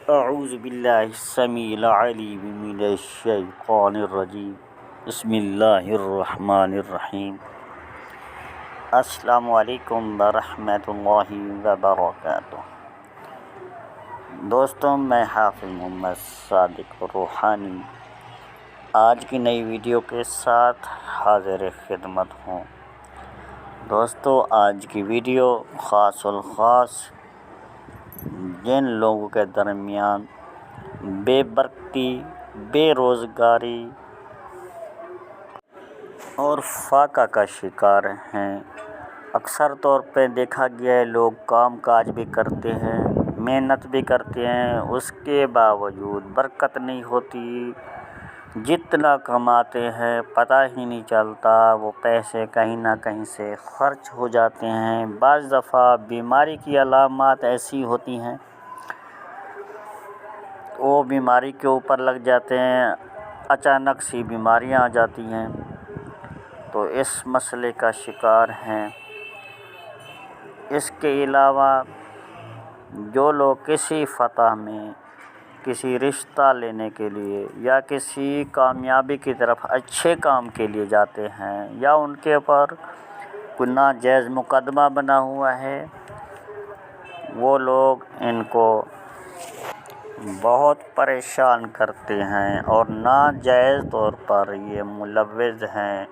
اعوذ باللہ السمیع العلیم من الشیطان الرجیم بسم اللہ الرحمن الرحیم۔ السلام علیکم ورحمۃ اللہ وبرکاتہ۔ دوستوں، میں حافظ محمد صادق روحانی آج کی نئی ویڈیو کے ساتھ حاضر خدمت ہوں۔ دوستوں، آج کی ویڈیو خاص الخاص جن لوگوں کے درمیان بے برکتی، بے روزگاری اور فاقہ کا شکار ہیں۔ اکثر طور پہ دیکھا گیا ہے، لوگ کام کاج بھی کرتے ہیں، محنت بھی کرتے ہیں، اس کے باوجود برکت نہیں ہوتی۔ جتنا کماتے ہیں پتہ ہی نہیں چلتا، وہ پیسے کہیں نہ کہیں سے خرچ ہو جاتے ہیں۔ بعض دفعہ بیماری کی علامات ایسی ہوتی ہیں، وہ بیماری کے اوپر لگ جاتے ہیں، اچانک سی بیماریاں آ جاتی ہیں، تو اس مسئلے کا شکار ہیں۔ اس کے علاوہ جو لوگ کسی فتح میں کسی رشتہ لینے کے لیے یا کسی کامیابی کی طرف اچھے کام کے لیے جاتے ہیں، یا ان کے اوپر کوئی ناجائز مقدمہ بنا ہوا ہے، وہ لوگ ان کو بہت پریشان کرتے ہیں اور ناجائز طور پر یہ ملوث ہیں۔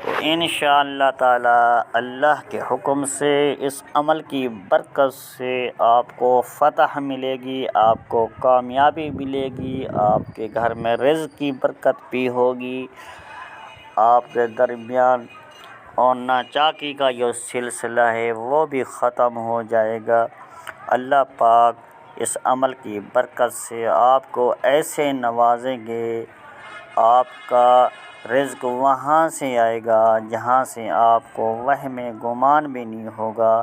تو انشاءاللہ تعالی اللہ کے حکم سے اس عمل کی برکت سے آپ کو فتح ملے گی، آپ کو کامیابی ملے گی، آپ کے گھر میں رزق کی برکت بھی ہوگی، آپ کے درمیان اور ناچاکی کا جو سلسلہ ہے وہ بھی ختم ہو جائے گا۔ اللہ پاک اس عمل کی برکت سے آپ کو ایسے نوازیں گے، آپ کا رزق وہاں سے آئے گا جہاں سے آپ کو وہم گمان بھی نہیں ہوگا۔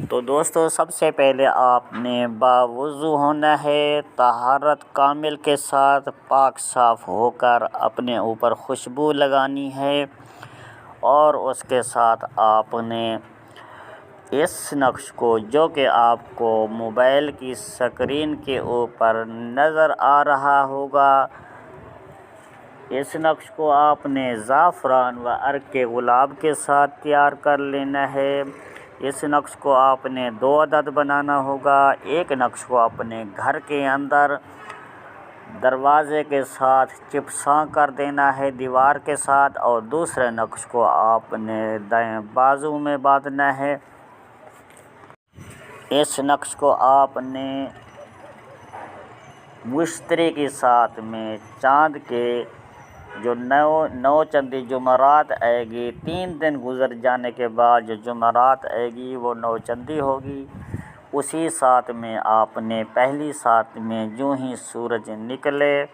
تو دوستو، سب سے پہلے آپ نے باوضو ہونا ہے، طہارت کامل کے ساتھ پاک صاف ہو کر اپنے اوپر خوشبو لگانی ہے، اور اس کے ساتھ آپ نے اس نقش کو جو کہ آپ کو موبائل کی اسکرین کے اوپر نظر آ رہا ہوگا، اس نقش کو آپ نے زعفران و عرق گلاب کے ساتھ تیار کر لینا ہے۔ اس نقش کو آپ نے 2 عدد بنانا ہوگا۔ ایک نقش کو اپنے گھر کے اندر دروازے کے ساتھ چپساں کر دینا ہے دیوار کے ساتھ، اور دوسرے نقش کو آپ نے دائیں بازو میں باندھنا ہے۔ اس نقش کو آپ نے مشتری کے ساتھ میں چاند کے جو نو چندی جمعرات آئے گی، 3 دن گزر جانے کے بعد جو جمعرات آئے گی وہ 9 چندی ہوگی، اسی ساتھ میں آپ نے پہلی ساتھ میں جو ہی سورج نکلے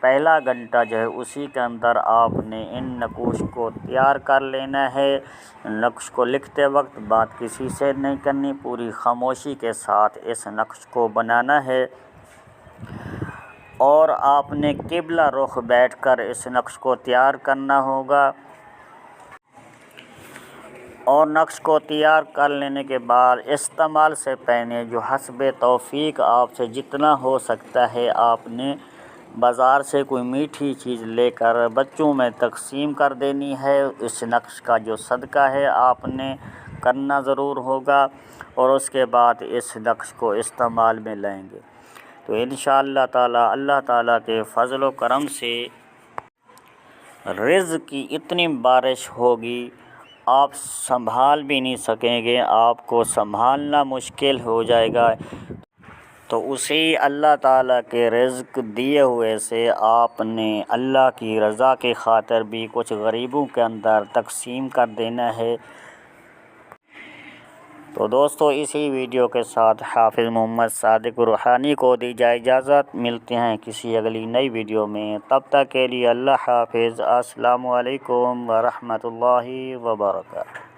پہلا گھنٹہ جو ہے اسی کے اندر آپ نے ان نقوش کو تیار کر لینا ہے۔ نقش کو لکھتے وقت بات کسی سے نہیں کرنی، پوری خاموشی کے ساتھ اس نقش کو بنانا ہے، اور آپ نے قبلہ رخ بیٹھ کر اس نقش کو تیار کرنا ہوگا۔ اور نقش کو تیار کر لینے کے بعد استعمال سے پہلے جو حسب توفیق آپ سے جتنا ہو سکتا ہے، آپ نے بازار سے کوئی میٹھی چیز لے کر بچوں میں تقسیم کر دینی ہے۔ اس نقش کا جو صدقہ ہے آپ نے کرنا ضرور ہوگا، اور اس کے بعد اس نقش کو استعمال میں لیں گے تو انشاءاللہ تعالی اللہ تعالیٰ کے فضل و کرم سے رزق کی اتنی بارش ہوگی، آپ سنبھال بھی نہیں سکیں گے، آپ کو سنبھالنا مشکل ہو جائے گا۔ تو اسی اللہ تعالیٰ کے رزق دیے ہوئے سے آپ نے اللہ کی رضا کی خاطر بھی کچھ غریبوں کے اندر تقسیم کر دینا ہے۔ تو دوستو، اسی ویڈیو کے ساتھ حافظ محمد صادق روحانی کو دی جائے اجازت۔ ملتے ہیں کسی اگلی نئی ویڈیو میں، تب تک کے لیے اللہ حافظ۔ السلام علیکم ورحمۃ اللہ وبرکاتہ۔